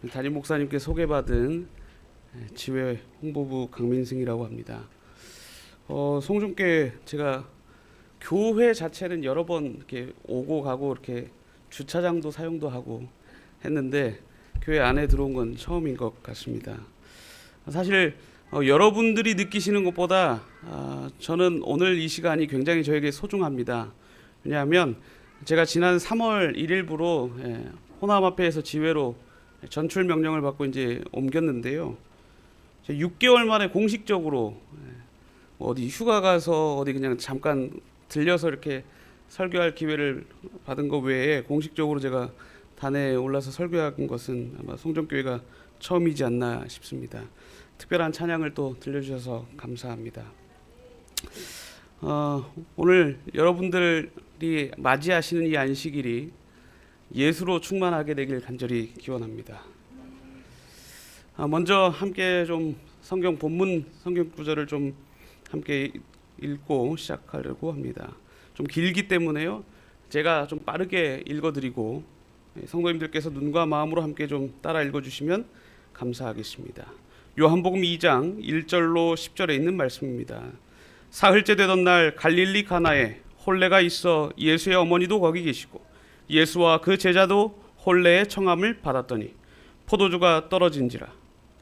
담임 목사님께 소개받은 지회 홍보부 강민승이라고 합니다. 송중교회 제가 교회 자체는 여러 번 이렇게 오고 가고 이렇게 주차장도 사용도 하고 했는데 교회 안에 들어온 건 처음인 것 같습니다. 사실 여러분들이 느끼시는 것보다 저는 오늘 이 시간이 굉장히 저에게 소중합니다. 왜냐하면 제가 지난 3월 1일부로 호남합회에서 지회로 전출 명령을 받고 이제 옮겼는데요. 6개월 만에 공식적으로 어디 휴가 가서 어디 그냥 잠깐 들려서 이렇게 설교할 기회를 받은 것 외에 공식적으로 제가 단에 올라서 설교한 것은 아마 송정교회가 처음이지 않나 싶습니다. 특별한 찬양을 또 들려주셔서 감사합니다. 오늘 여러분들이 맞이하시는 이 안식일이 예수로 충만하게 되길 간절히 기원합니다. 먼저 함께 좀 성경 본문 성경 구절을 좀 함께 읽고 시작하려고 합니다. 좀 길기 때문에요. 제가 좀 빠르게 읽어드리고 성도님들께서 눈과 마음으로 함께 좀 따라 읽어주시면 감사하겠습니다. 요한복음 2장 1절로 10절에 있는 말씀입니다. 사흘째 되던 날 갈릴리 가나에 혼례가 있어 예수의 어머니도 거기 계시고 예수와 그 제자도 혼례의 청함을 받았더니 포도주가 떨어진지라.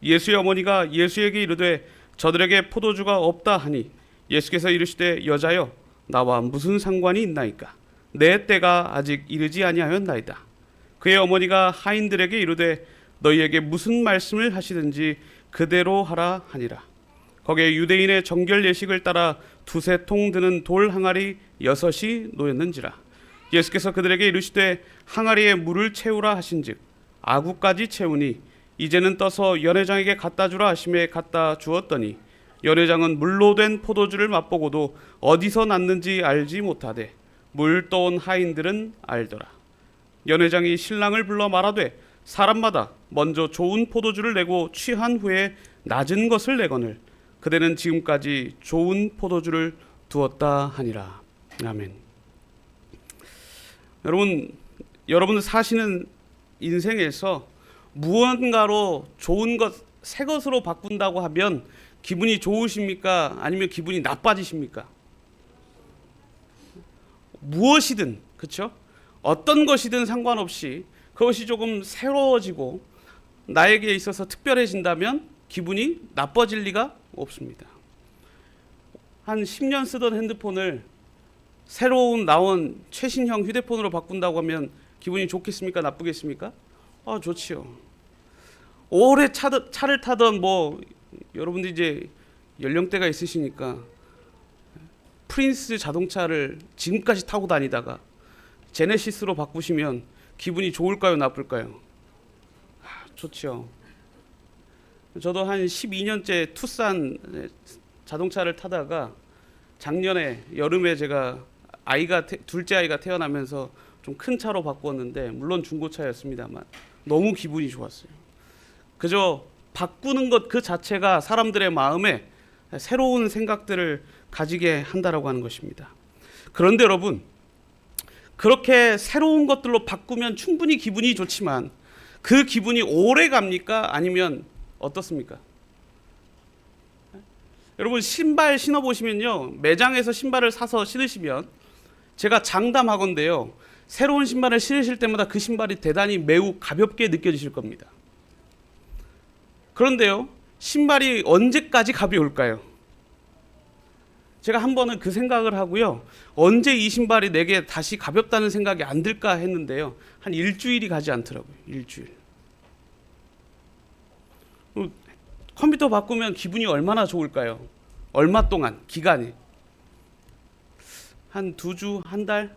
예수의 어머니가 예수에게 이르되 저들에게 포도주가 없다 하니 예수께서 이르시되 여자여 나와 무슨 상관이 있나이까? 내 때가 아직 이르지 아니하였나이다. 그의 어머니가 하인들에게 이르되 너희에게 무슨 말씀을 하시든지 그대로 하라 하니라. 거기에 유대인의 정결 예식을 따라 두세 통 드는 돌 항아리 6이 놓였는지라. 예수께서 그들에게 이르시되 항아리에 물을 채우라 하신즉 아구까지 채우니 이제는 떠서 연회장에게 갖다 주라 하심에 갖다 주었더니 연회장은 물로 된 포도주를 맛보고도 어디서 났는지 알지 못하되 물 떠온 하인들은 알더라. 연회장이 신랑을 불러 말하되 사람마다 먼저 좋은 포도주를 내고 취한 후에 낮은 것을 내거늘 그대는 지금까지 좋은 포도주를 두었다 하니라. 아멘. 여러분 사시는 인생에서 무언가로 좋은 것, 새 것으로 바꾼다고 하면 기분이 좋으십니까? 아니면 기분이 나빠지십니까? 무엇이든, 그렇죠? 어떤 것이든 상관없이 그것이 조금 새로워지고 나에게 있어서 특별해진다면 기분이 나빠질 리가 없습니다. 한 10년 쓰던 핸드폰을 새로운 나온 최신형 휴대폰으로 바꾼다고 하면 기분이 좋겠습니까? 나쁘겠습니까? 좋지요. 오래 차를 타던 여러분들 이제 연령대가 있으시니까 프린스 자동차를 지금까지 타고 다니다가 제네시스로 바꾸시면 기분이 좋을까요? 나쁠까요? 좋죠. 저도 한 12년째 투싼 자동차를 타다가 작년에 여름에 제가 둘째 아이가 태어나면서 좀 큰 차로 바꾸었는데 물론 중고차였습니다만 너무 기분이 좋았어요. 그저 바꾸는 것 그 자체가 사람들의 마음에 새로운 생각들을 가지게 한다라고 하는 것입니다. 그런데 여러분, 그렇게 새로운 것들로 바꾸면 충분히 기분이 좋지만 그 기분이 오래 갑니까? 아니면 어떻습니까? 여러분 신발 신어보시면요, 매장에서 신발을 사서 신으시면 제가 장담하건대요, 새로운 신발을 신으실 때마다 그 신발이 대단히 매우 가볍게 느껴지실 겁니다. 그런데요, 신발이 언제까지 가벼울까요? 제가 한 번은 그 생각을 하고요, 언제 이 신발이 내게 다시 가볍다는 생각이 안 들까 했는데요, 한 일주일이 가지 않더라고요. 일주일. 컴퓨터 바꾸면 기분이 얼마나 좋을까요? 얼마 동안, 기간이? 한 2주, 한 달?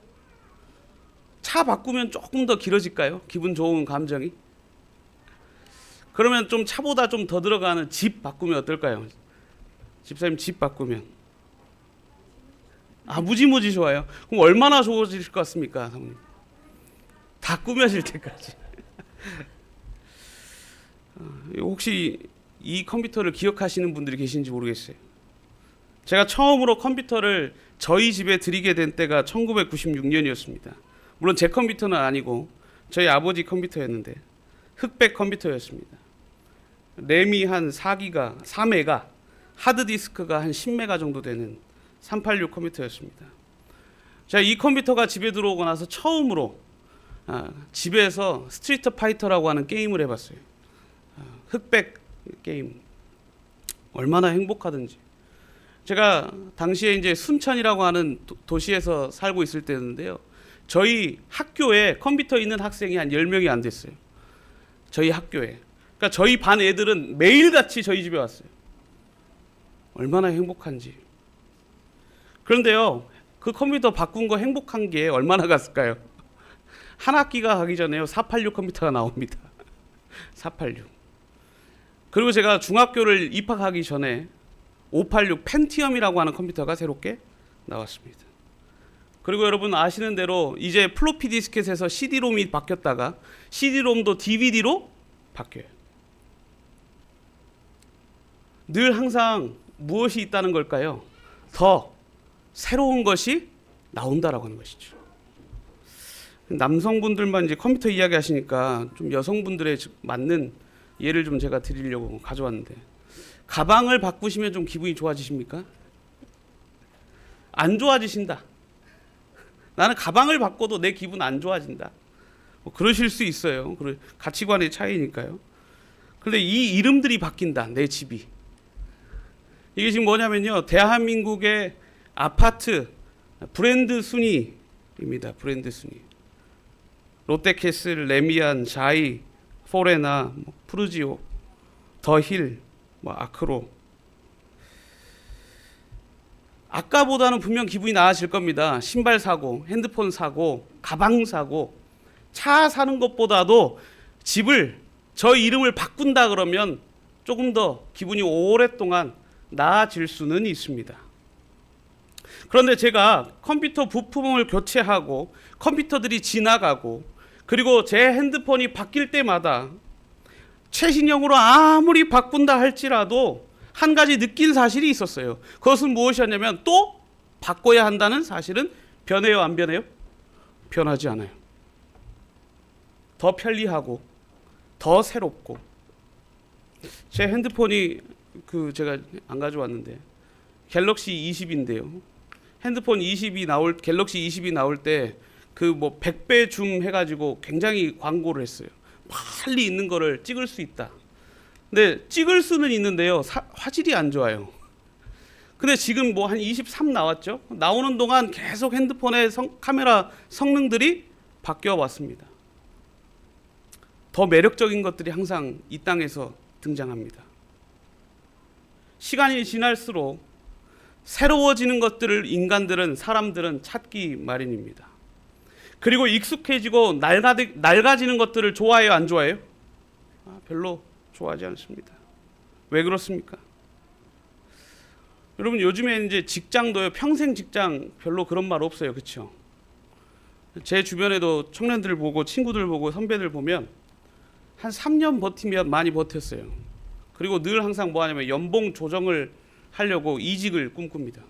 차 바꾸면 조금 더 길어질까요? 기분 좋은 감정이? 그러면 좀 차보다 좀 더 들어가는 집 바꾸면 어떨까요? 집사님 집 바꾸면 무지무지 좋아요. 그럼 얼마나 좋아질 것 같습니까? 사모님? 다 꾸며질 때까지. 혹시 이 컴퓨터를 기억하시는 분들이 계신지 모르겠어요. 제가 처음으로 컴퓨터를 저희 집에 드리게 된 때가 1996년이었습니다. 물론 제 컴퓨터는 아니고 저희 아버지 컴퓨터였는데 흑백 컴퓨터였습니다. 램이 한 4기가, 4메가, 하드디스크가 한 10메가 정도 되는 386 컴퓨터였습니다. 자, 이 컴퓨터가 집에 들어오고 나서 처음으로 집에서 스트리트 파이터라고 하는 게임을 해봤어요. 흑백 게임. 얼마나 행복하든지. 제가 당시에 이제 순천이라고 하는 도시에서 살고 있을 때였는데요. 저희 학교에 컴퓨터 있는 학생이 한 10명이 안 됐어요. 저희 학교에. 그러니까 저희 반 애들은 매일같이 저희 집에 왔어요. 얼마나 행복한지. 그런데요, 그 컴퓨터 바꾼 거 행복한 게 얼마나 갔을까요? 한 학기가 가기 전에요, 486 컴퓨터가 나옵니다. 486. 그리고 제가 중학교를 입학하기 전에 586 펜티엄이라고 하는 컴퓨터가 새롭게 나왔습니다. 그리고 여러분 아시는 대로 이제 플로피 디스켓에서 CD롬이 바뀌었다가 CD롬도 DVD로 바뀌어요. 늘 항상 무엇이 있다는 걸까요? 더 새로운 것이 나온다라고 하는 것이죠. 남성분들만 이제 컴퓨터 이야기 하시니까 좀 여성분들의 맞는 예를 좀 제가 드리려고 가져왔는데, 가방을 바꾸시면 좀 기분이 좋아지십니까? 안 좋아지신다. 나는 가방을 바꿔도 내 기분 안 좋아진다. 뭐 그러실 수 있어요. 가치관의 차이니까요. 그런데 이 이름들이 바뀐다. 내 집이. 이게 지금 뭐냐면요, 대한민국의 아파트 브랜드 순위입니다. 브랜드 순위. 롯데캐슬, 레미안, 자이, 포레나, 푸르지오, 더힐, 아크로. 아까보다는 분명 기분이 나아질 겁니다. 신발 사고, 핸드폰 사고, 가방 사고. 차 사는 것보다도 집을, 저 이름을 바꾼다 그러면 조금 더 기분이 오랫동안 나아질 수는 있습니다. 그런데 제가 컴퓨터 부품을 교체하고 컴퓨터들이 지나가고 그리고 제 핸드폰이 바뀔 때마다 최신형으로 아무리 바꾼다 할지라도 한 가지 느낀 사실이 있었어요. 그것은 무엇이었냐면 또 바꿔야 한다는 사실은 변해요, 안 변해요? 변하지 않아요. 더 편리하고 더 새롭고. 제 핸드폰이 제가 안 가져왔는데 갤럭시 20인데요. 핸드폰 20이 갤럭시 20이 나올 때 100배 줌 해가지고 굉장히 광고를 했어요. 빨리 있는 거를 찍을 수 있다. 근데 찍을 수는 있는데요, 화질이 안 좋아요. 근데 지금 한 23 나왔죠? 나오는 동안 계속 핸드폰의 카메라 성능들이 바뀌어 왔습니다. 더 매력적인 것들이 항상 이 땅에서 등장합니다. 시간이 지날수록 새로워지는 것들을 사람들은 찾기 마련입니다. 그리고 익숙해지고 낡아지는 것들을 좋아해요, 안 좋아해요? 별로 좋아하지 않습니다. 왜 그렇습니까? 여러분 요즘에 이제 직장도요, 평생 직장 별로 그런 말 없어요, 그렇죠? 제 주변에도 청년들 보고 친구들 보고 선배들 보면 한 3년 버티면 많이 버텼어요. 그리고 늘 항상 뭐 하냐면 연봉 조정을 하려고 이직을 꿈꿉니다.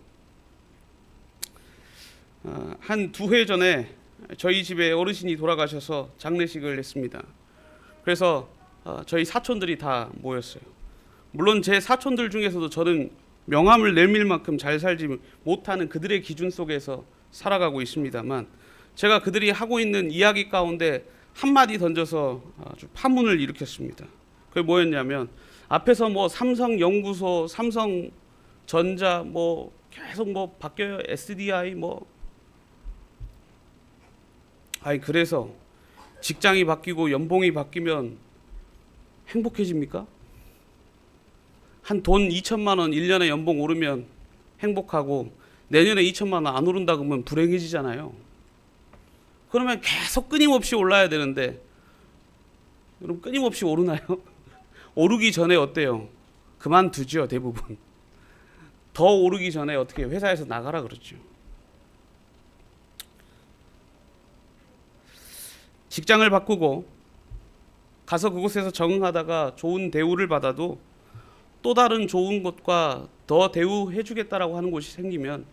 한 2회 전에 저희 집에 어르신이 돌아가셔서 장례식을 했습니다. 그래서 저희 사촌들이 다 모였어요. 물론 제 사촌들 중에서도 저는 명함을 내밀 만큼 잘 살지 못하는 그들의 기준 속에서 살아가고 있습니다만, 제가 그들이 하고 있는 이야기 가운데 한마디 던져서 아주 파문을 일으켰습니다. 그게 뭐였냐면 앞에서 삼성연구소, 삼성전자 계속 바뀌어요. SDI 그래서 직장이 바뀌고 연봉이 바뀌면 행복해집니까? 한 돈 2천만 원 1년에 연봉 오르면 행복하고 내년에 2천만 원 안 오른다 그러면 불행해지잖아요. 그러면 계속 끊임없이 올라야 되는데, 여러분 끊임없이 오르나요? 오르기 전에 어때요? 그만두죠, 대부분. 더 오르기 전에 어떻게 회사에서 나가라 그러죠. 직장을 바꾸고 가서 그곳에서 적응하다가 좋은 대우를 받아도 또 다른 좋은 곳과 더 대우해 주겠다라고 하는 곳이 생기면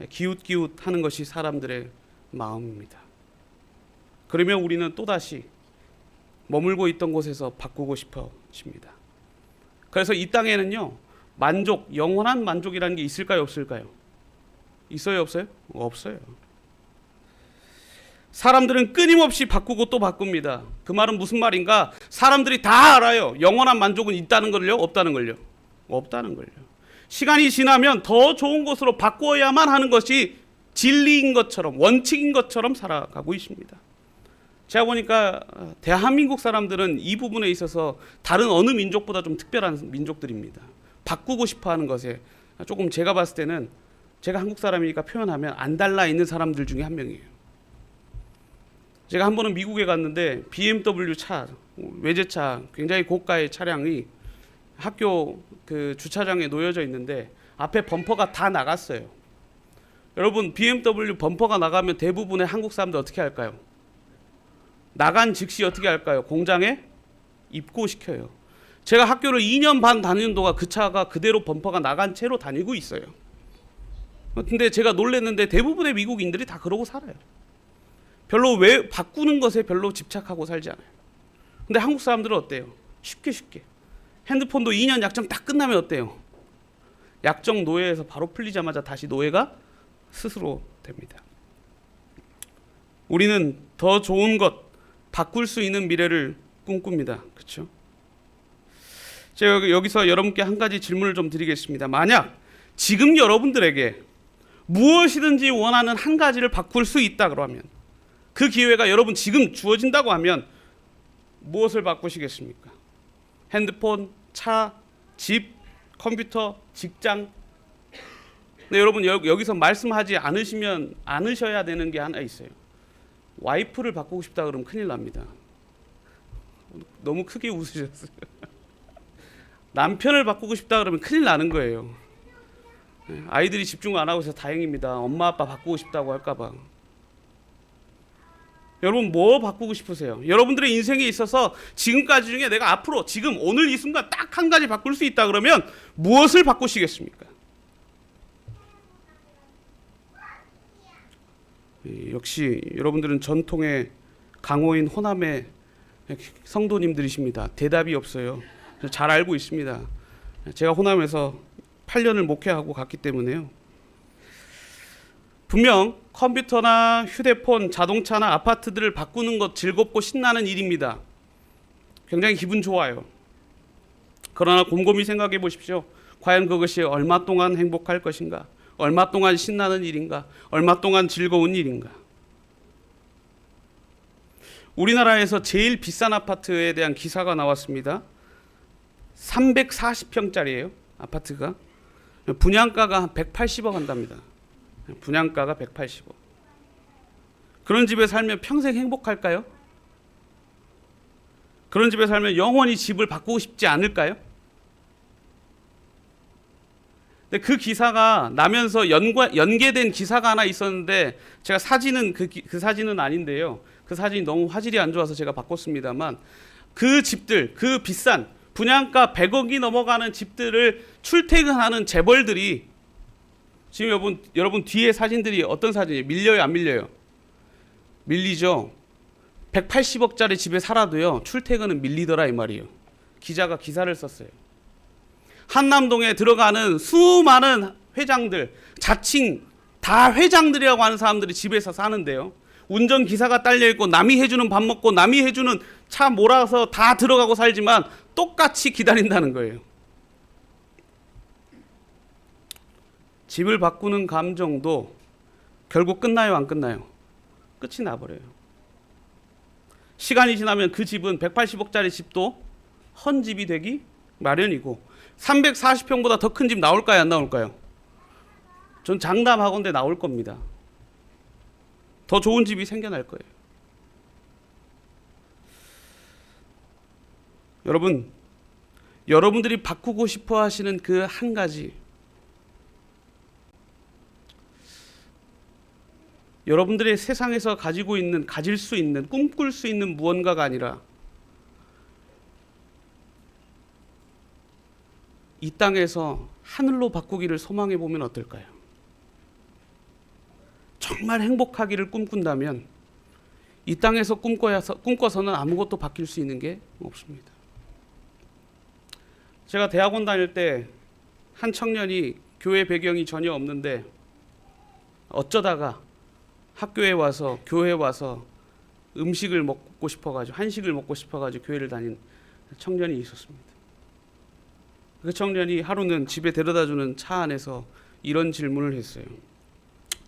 기웃기웃하는 것이 사람들의 마음입니다. 그러면 우리는 또다시 머물고 있던 곳에서 바꾸고 싶어집니다. 그래서 이 땅에는요, 만족, 영원한 만족이라는 게 있을까요, 없을까요? 있어요, 없어요? 없어요. 사람들은 끊임없이 바꾸고 또 바꿉니다. 그 말은 무슨 말인가? 사람들이 다 알아요. 영원한 만족은 있다는 걸요, 없다는 걸요? 없다는 걸요. 시간이 지나면 더 좋은 곳으로 바꾸어야만 하는 것이 진리인 것처럼, 원칙인 것처럼 살아가고 있습니다. 제가 보니까 대한민국 사람들은 이 부분에 있어서 다른 어느 민족보다 좀 특별한 민족들입니다. 바꾸고 싶어하는 것에 조금 제가 봤을 때는, 제가 한국 사람이니까 표현하면 안 달라 있는 사람들 중에 한 명이에요. 제가 한 번은 미국에 갔는데 BMW 차, 외제차, 굉장히 고가의 차량이 학교 그 주차장에 놓여져 있는데 앞에 범퍼가 다 나갔어요. 여러분, BMW 범퍼가 나가면 대부분의 한국 사람들 어떻게 할까요? 나간 즉시 어떻게 할까요? 공장에 입고시켜요. 제가 학교를 2년 반 다니는 동안 그 차가 그대로 범퍼가 나간 채로 다니고 있어요. 근데 제가 놀랐는데 대부분의 미국인들이 다 그러고 살아요. 별로 왜 바꾸는 것에 별로 집착하고 살지 않아요. 근데 한국 사람들은 어때요? 쉽게 핸드폰도 2년 약정 딱 끝나면 어때요? 약정 노예에서 바로 풀리자마자 다시 노예가 스스로 됩니다. 우리는 더 좋은 것, 바꿀 수 있는 미래를 꿈꿉니다. 그렇죠? 제가 여기서 여러분께 한 가지 질문을 좀 드리겠습니다. 만약 지금 여러분들에게 무엇이든지 원하는 한 가지를 바꿀 수 있다 그러면, 그 기회가 여러분 지금 주어진다고 하면 무엇을 바꾸시겠습니까? 핸드폰, 차, 집, 컴퓨터, 직장. 근데 여러분 여기서 말씀하지 않으셔야 되는 게 하나 있어요. 와이프를 바꾸고 싶다 그러면 큰일 납니다. 너무 크게 웃으셨어요. 남편을 바꾸고 싶다 그러면 큰일 나는 거예요. 아이들이 집중 안 하고 있어서 다행입니다. 엄마 아빠 바꾸고 싶다고 할까 봐. 여러분 뭐 바꾸고 싶으세요? 여러분들의 인생에 있어서 지금까지 중에 내가 앞으로 지금 오늘 이 순간 딱 한 가지 바꿀 수 있다 그러면 무엇을 바꾸시겠습니까? 역시 여러분들은 전통의 강호인 호남의 성도님들이십니다. 대답이 없어요. 잘 알고 있습니다. 제가 호남에서 8년을 목회하고 갔기 때문에요. 분명 컴퓨터나 휴대폰, 자동차나 아파트들을 바꾸는 것 즐겁고 신나는 일입니다. 굉장히 기분 좋아요. 그러나 곰곰이 생각해 보십시오. 과연 그것이 얼마 동안 행복할 것인가? 얼마 동안 신나는 일인가? 얼마 동안 즐거운 일인가? 우리나라에서 제일 비싼 아파트에 대한 기사가 나왔습니다. 340평짜리예요. 아파트가. 분양가가 180억 한답니다. 분양가가 180억. 그런 집에 살면 평생 행복할까요? 그런 집에 살면 영원히 집을 바꾸고 싶지 않을까요? 근데 그 기사가 나면서 연계된 기사가 하나 있었는데, 제가 사진은 그 사진은 아닌데요. 그 사진이 너무 화질이 안 좋아서 제가 바꿨습니다만, 그 집들, 그 비싼 분양가 100억이 넘어가는 집들을 출퇴근하는 재벌들이, 지금 여러분 뒤에 사진들이 어떤 사진이에요? 밀려요, 안 밀려요? 밀리죠. 180억짜리 집에 살아도요, 출퇴근은 밀리더라 이 말이에요. 기자가 기사를 썼어요. 한남동에 들어가는 수많은 회장들, 자칭 다 회장들이라고 하는 사람들이 집에서 사는데요, 운전기사가 딸려있고 남이 해주는 밥 먹고 남이 해주는 차 몰아서 다 들어가고 살지만 똑같이 기다린다는 거예요. 집을 바꾸는 감정도 결국 끝나요, 안 끝나요? 끝이 나버려요. 시간이 지나면 그 집은 180억짜리 집도 헌집이 되기 마련이고, 340평보다 더 큰 집 나올까요, 안 나올까요? 전 장담하건대 나올 겁니다. 더 좋은 집이 생겨날 거예요. 여러분, 여러분들이 바꾸고 싶어 하시는 그 한 가지, 여러분들의 세상에서 가질 수 있는, 꿈꿀 수 있는 무언가가 아니라 이 땅에서 하늘로 바꾸기를 소망해 보면 어떨까요? 정말 행복하기를 꿈꾼다면 이 땅에서 꿈꿔서는 아무것도 바뀔 수 있는 게 없습니다. 제가 대학원 다닐 때 한 청년이 교회 배경이 전혀 없는데 어쩌다가 학교에 와서 교회에 와서 음식을 먹고 싶어가지고 한식을 먹고 싶어가지고 교회를 다닌 청년이 있었습니다. 그 청년이 하루는 집에 데려다주는 차 안에서 이런 질문을 했어요.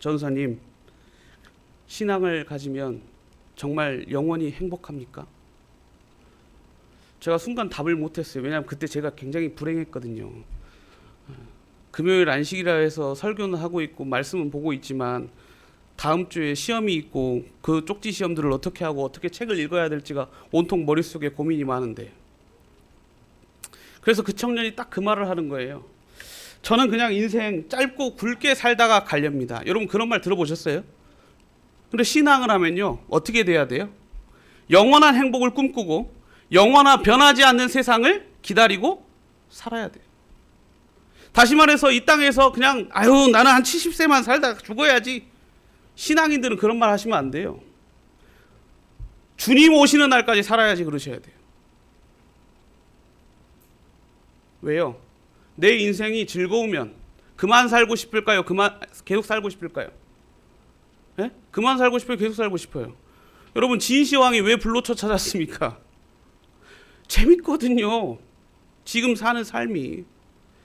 전사님, 신앙을 가지면 정말 영원히 행복합니까? 제가 순간 답을 못했어요. 왜냐하면 그때 제가 굉장히 불행했거든요. 금요일 안식이라 해서 설교는 하고 있고 말씀은 보고 있지만 다음 주에 시험이 있고 그 쪽지 시험들을 어떻게 하고 어떻게 책을 읽어야 될지가 온통 머릿속에 고민이 많은데, 그래서 그 청년이 딱 그 말을 하는 거예요. 저는 그냥 인생 짧고 굵게 살다가 가렵니다. 여러분 그런 말 들어보셨어요? 근데 신앙을 하면요 어떻게 돼야 돼요? 영원한 행복을 꿈꾸고 영원한 변하지 않는 세상을 기다리고 살아야 돼요. 다시 말해서 이 땅에서 그냥 나는 한 70세만 살다가 죽어야지, 신앙인들은 그런 말 하시면 안 돼요. 주님 오시는 날까지 살아야지 그러셔야 돼요. 왜요? 내 인생이 즐거우면 그만 살고 싶을까요? 계속 살고 싶을까요? 네? 그만 살고 싶어요? 계속 살고 싶어요? 여러분 진시황이 왜 불로초 찾았습니까? 재밌거든요. 지금 사는 삶이.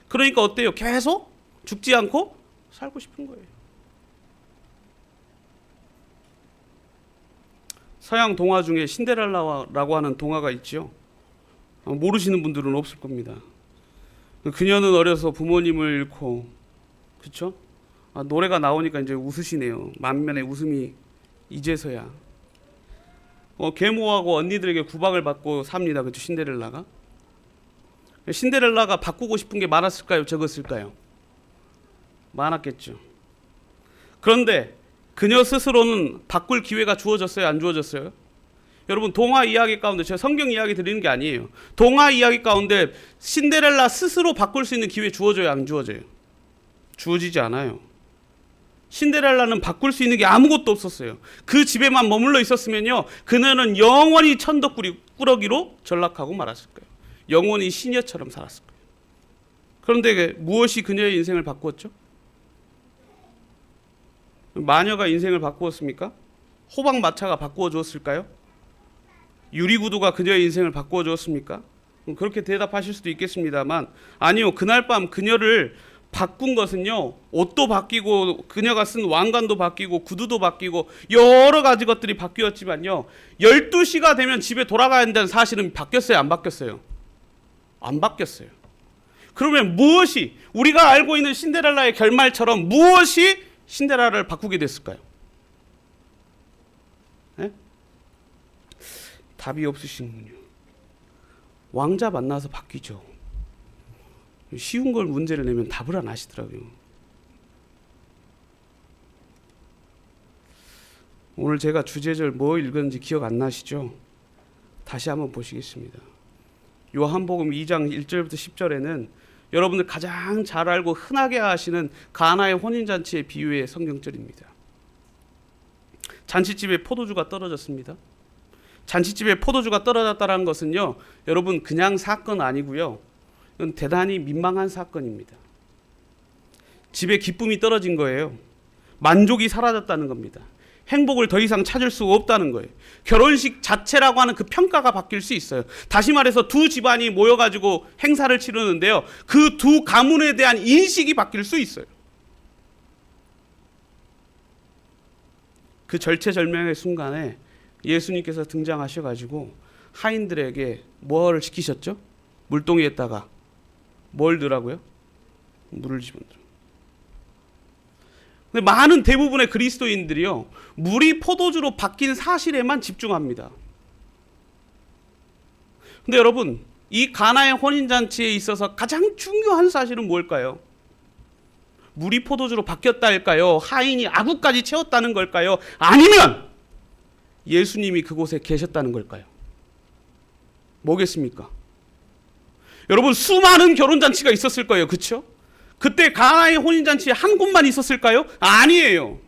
그러니까 어때요? 계속 죽지 않고 살고 싶은 거예요. 서양 동화 중에 신데렐라라고 하는 동화가 있죠. 모르시는 분들은 없을 겁니다. 그녀는 어려서 부모님을 잃고, 그렇죠? 노래가 나오니까 이제 웃으시네요. 만면의 웃음이 이제서야. 계모하고 언니들에게 구박을 받고 삽니다. 그렇죠? 신데렐라가. 신데렐라가 바꾸고 싶은 게 많았을까요? 적었을까요? 많았겠죠. 그런데 그녀 스스로는 바꿀 기회가 주어졌어요? 안 주어졌어요? 여러분 동화 이야기 가운데, 제가 성경 이야기 드리는 게 아니에요. 동화 이야기 가운데 신데렐라 스스로 바꿀 수 있는 기회 주어져요? 안 주어져요? 주어지지 않아요. 신데렐라는 바꿀 수 있는 게 아무것도 없었어요. 그 집에만 머물러 있었으면요 그녀는 영원히 천덕꾸러기로 전락하고 말았을 거예요. 영원히 시녀처럼 살았을 거예요. 그런데 무엇이 그녀의 인생을 바꾸었죠? 마녀가 인생을 바꾸었습니까? 호박마차가 바꾸어 주었을까요? 유리구두가 그녀의 인생을 바꾸어 주었습니까? 그렇게 대답하실 수도 있겠습니다만 아니요. 그날 밤 그녀를 바꾼 것은요 옷도 바뀌고 그녀가 쓴 왕관도 바뀌고 구두도 바뀌고 여러 가지 것들이 바뀌었지만요 12시가 되면 집에 돌아가야 한다는 사실은 바뀌었어요? 안 바뀌었어요? 안 바뀌었어요. 그러면 무엇이, 우리가 알고 있는 신데렐라의 결말처럼 무엇이 신데렐라를 바꾸게 됐을까요? 네? 답이 없으시는군요. 왕자 만나서 바뀌죠. 쉬운 걸 문제를 내면 답을 안 하시더라고요. 오늘 제가 주제절 뭐 읽었는지 기억 안 나시죠? 다시 한번 보시겠습니다. 요한복음 2장 1절부터 10절에는 여러분들 가장 잘 알고 흔하게 아시는 가나의 혼인잔치의 비유의 성경절입니다. 잔치집에 포도주가 떨어졌습니다. 잔치집에 포도주가 떨어졌다는 것은요 여러분 그냥 사건 아니고요, 이건 대단히 민망한 사건입니다. 집에 기쁨이 떨어진 거예요. 만족이 사라졌다는 겁니다. 행복을 더 이상 찾을 수 없다는 거예요. 결혼식 자체라고 하는 그 평가가 바뀔 수 있어요. 다시 말해서 두 집안이 모여가지고 행사를 치르는데요 그 두 가문에 대한 인식이 바뀔 수 있어요. 그 절체절명의 순간에 예수님께서 등장하셔가지고 하인들에게 뭐를 시키셨죠? 물동이에다가 뭘 넣으라고요? 물을 집어넣으라고. 근데 많은 대부분의 그리스도인들이요 물이 포도주로 바뀐 사실에만 집중합니다. 근데 여러분 이 가나의 혼인잔치에 있어서 가장 중요한 사실은 뭘까요? 물이 포도주로 바뀌었다 할까요? 하인이 아구까지 채웠다는 걸까요? 아니면 예수님이 그곳에 계셨다는 걸까요? 뭐겠습니까? 여러분 수많은 결혼잔치가 있었을 거예요. 그렇죠? 그때 가나의 혼인잔치에 한 곳만 있었을까요? 아니에요.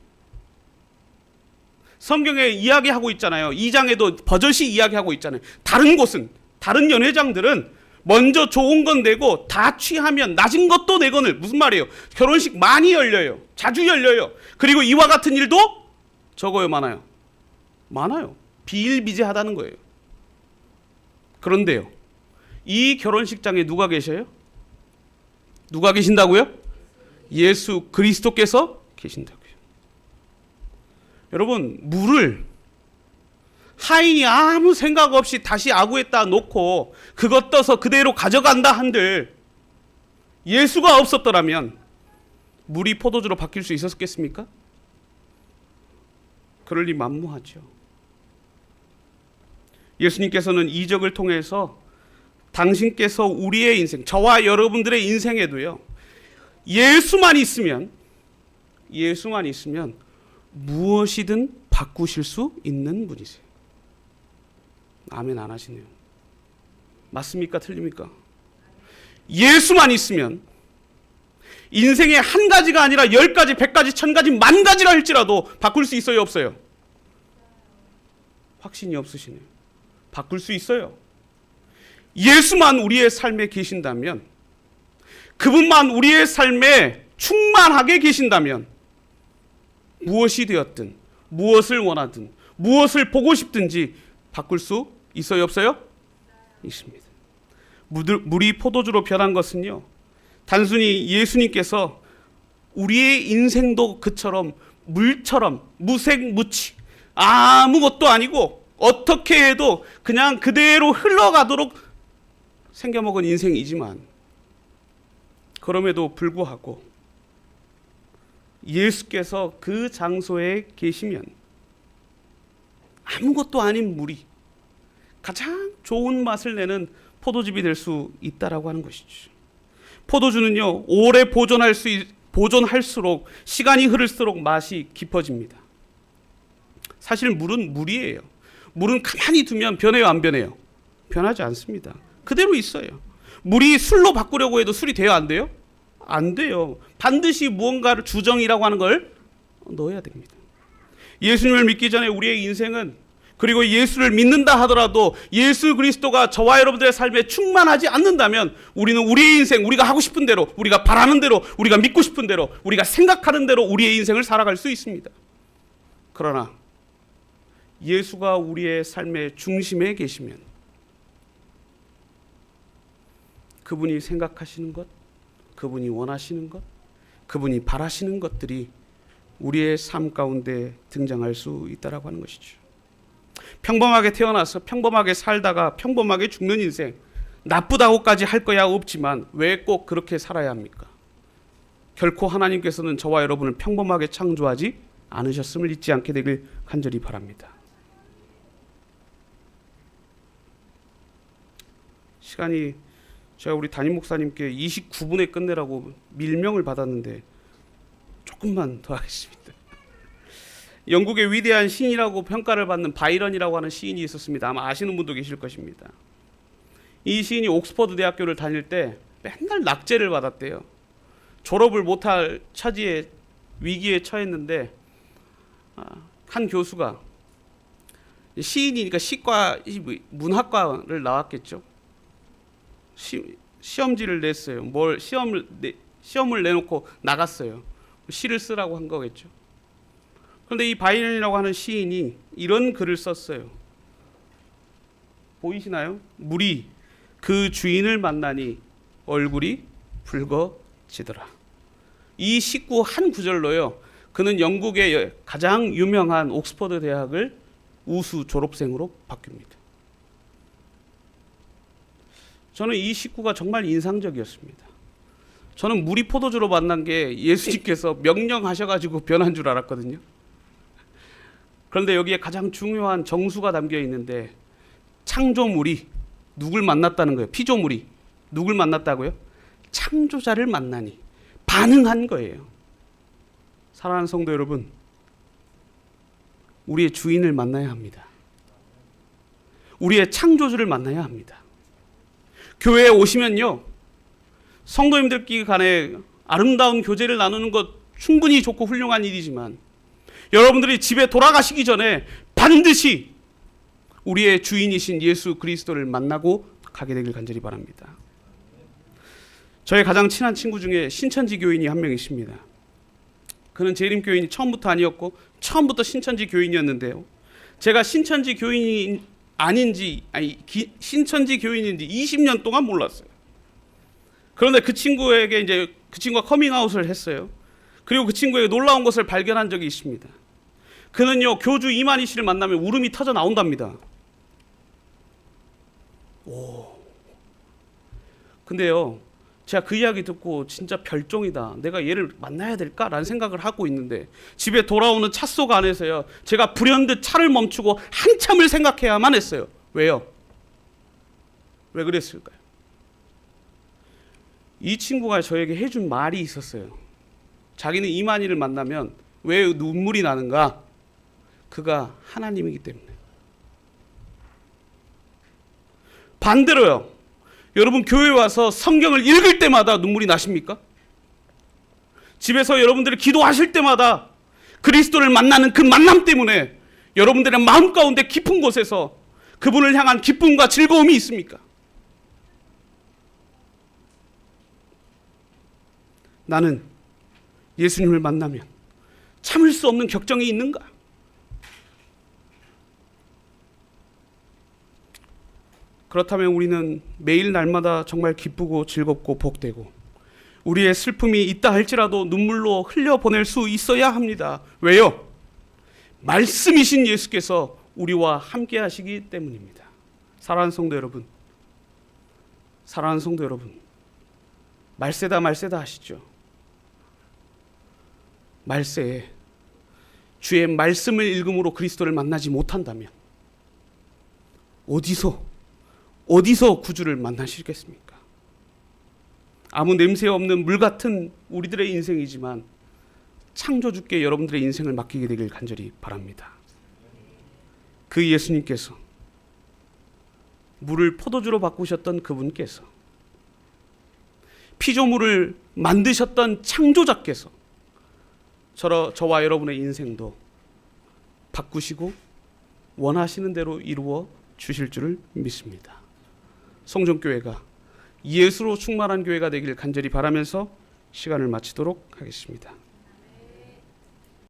성경에 이야기하고 있잖아요. 2장에도 버젓이 이야기하고 있잖아요. 다른 곳은, 다른 연회장들은 먼저 좋은 건 내고 다 취하면 낮은 것도 내거늘. 무슨 말이에요? 결혼식 많이 열려요. 자주 열려요. 그리고 이와 같은 일도 적어요, 많아요? 많아요. 비일비재하다는 거예요. 그런데요, 이 결혼식장에 누가 계셔요? 누가 계신다고요? 예수 그리스도께서 계신다고요. 여러분, 물을 하인이 아무 생각 없이 다시 아구에다 놓고 그것 떠서 그대로 가져간다 한들 예수가 없었더라면 물이 포도주로 바뀔 수 있었겠습니까? 그럴 리 만무하죠. 예수님께서는 이적을 통해서 당신께서 우리의 인생, 저와 여러분들의 인생에도요, 예수만 있으면 무엇이든 바꾸실 수 있는 분이세요. 아멘 안 하시네요. 맞습니까? 틀립니까? 예수만 있으면 인생의 한 가지가 아니라 10가지, 100가지, 1000가지, 10,000가지라 할지라도 바꿀 수 있어요, 없어요? 확신이 없으시네요. 바꿀 수 있어요. 예수만 우리의 삶에 계신다면, 그분만 우리의 삶에 충만하게 계신다면 무엇이 되었든, 무엇을 원하든, 무엇을 보고 싶든지 바꿀 수 있어요, 없어요? 있습니다. 물이 포도주로 변한 것은요, 단순히 예수님께서 우리의 인생도 그처럼 물처럼 무색무취 아무것도 아니고 어떻게 해도 그냥 그대로 흘러가도록 생겨먹은 인생이지만, 그럼에도 불구하고 예수께서 그 장소에 계시면 아무것도 아닌 물이 가장 좋은 맛을 내는 포도즙이 될 수 있다라고 하는 것이죠. 포도주는요, 오래 보존할수록 시간이 흐를수록 맛이 깊어집니다. 사실 물은 물이에요. 물은 가만히 두면 변해요, 안 변해요? 변하지 않습니다. 그대로 있어요. 물이 술로 바꾸려고 해도 술이 돼요, 안 돼요? 안 돼요. 반드시 무언가를, 주정이라고 하는 걸 넣어야 됩니다. 예수님을 믿기 전에 우리의 인생은, 그리고 예수를 믿는다 하더라도 예수 그리스도가 저와 여러분들의 삶에 충만하지 않는다면 우리는 우리의 인생, 우리가 하고 싶은 대로, 우리가 바라는 대로, 우리가 믿고 싶은 대로, 우리가 생각하는 대로 우리의 인생을 살아갈 수 있습니다. 그러나 예수가 우리의 삶의 중심에 계시면 그분이 생각하시는 것, 그분이 원하시는 것, 그분이 바라시는 것들이 우리의 삶 가운데 등장할 수 있다라고 하는 것이죠. 평범하게 태어나서 평범하게 살다가 평범하게 죽는 인생, 나쁘다고까지 할 거야 없지만 왜 꼭 그렇게 살아야 합니까? 결코 하나님께서는 저와 여러분을 평범하게 창조하지 않으셨음을 잊지 않게 되길 간절히 바랍니다. 시간이, 제가 우리 담임 목사님께 29분에 끝내라고 밀명을 받았는데 조금만 더 하겠습니다. 영국의 위대한 시인이라고 평가를 받는 바이런이라고 하는 시인이 있었습니다. 아마 아시는 분도 계실 것입니다. 이 시인이 옥스퍼드 대학교를 다닐 때 맨날 낙제를 받았대요. 졸업을 못할 처지에, 위기에 처했는데 한 교수가, 시인이니까 시과, 문학과를 나왔겠죠. 시험지를 냈어요. 시험을 내놓고 나갔어요. 시를 쓰라고 한 거겠죠. 그런데 이 바이런이라고 하는 시인이 이런 글을 썼어요. 보이시나요? 물이 그 주인을 만나니 얼굴이 붉어지더라. 이 식구 한 구절로요, 그는 영국의 가장 유명한 옥스퍼드 대학을 우수 졸업생으로 바뀝니다. 저는 이 식구가 정말 인상적이었습니다. 저는 물이 포도주로 만난 게 예수님께서 명령하셔가지고 변한 줄 알았거든요. 그런데 여기에 가장 중요한 정수가 담겨 있는데, 창조물이 누굴 만났다는 거예요. 피조물이 누굴 만났다고요? 창조자를 만나니 반응한 거예요. 사랑하는 성도 여러분, 우리의 주인을 만나야 합니다. 우리의 창조주를 만나야 합니다. 교회에 오시면요, 성도님들끼리 간에 아름다운 교제를 나누는 것 충분히 좋고 훌륭한 일이지만 여러분들이 집에 돌아가시기 전에 반드시 우리의 주인이신 예수 그리스도를 만나고 가게 되길 간절히 바랍니다. 저의 가장 친한 친구 중에 신천지 교인이 한 명 있습니다. 그는 재림교인이 처음부터 아니었고 처음부터 신천지 교인이었는데요. 제가 신천지 교인이 신천지 교인인지 20년 동안 몰랐어요. 그런데 그 친구에게 이제 그 친구가 커밍아웃을 했어요. 그리고 그 친구에게 놀라운 것을 발견한 적이 있습니다. 그는요, 교주 이만희 씨를 만나면 울음이 터져 나온답니다. 근데요, 제가 그 이야기 듣고 진짜 별종이다, 내가 얘를 만나야 될까라는 생각을 하고 있는데, 집에 돌아오는 차 속 안에서요, 제가 불현듯 차를 멈추고 한참을 생각해야만 했어요. 왜요? 왜 그랬을까요? 이 친구가 저에게 해준 말이 있었어요. 자기는 이만희를 만나면 왜 눈물이 나는가? 그가 하나님이기 때문에. 반대로요, 여러분 교회 와서 성경을 읽을 때마다 눈물이 나십니까? 집에서 여러분들이 기도하실 때마다 그리스도를 만나는 그 만남 때문에 여러분들의 마음 가운데 깊은 곳에서 그분을 향한 기쁨과 즐거움이 있습니까? 나는 예수님을 만나면 참을 수 없는 격정이 있는가? 그렇다면 우리는 매일 날마다 정말 기쁘고 즐겁고 복되고 우리의 슬픔이 있다 할지라도 눈물로 흘려보낼 수 있어야 합니다. 왜요? 말씀이신 예수께서 우리와 함께 하시기 때문입니다. 사랑하는 성도 여러분, 말세다 하시죠. 말세에 주의 말씀을 읽음으로 그리스도를 만나지 못한다면 어디서 구주를 만나시겠습니까? 아무 냄새 없는 물 같은 우리들의 인생이지만 창조주께 여러분들의 인생을 맡기게 되길 간절히 바랍니다. 그 예수님께서, 물을 포도주로 바꾸셨던 그분께서, 피조물을 만드셨던 창조자께서 저와 여러분의 인생도 바꾸시고 원하시는 대로 이루어 주실 줄을 믿습니다. 성전교회가 예수로 충만한 교회가 되길 간절히 바라면서 시간을 마치도록 하겠습니다.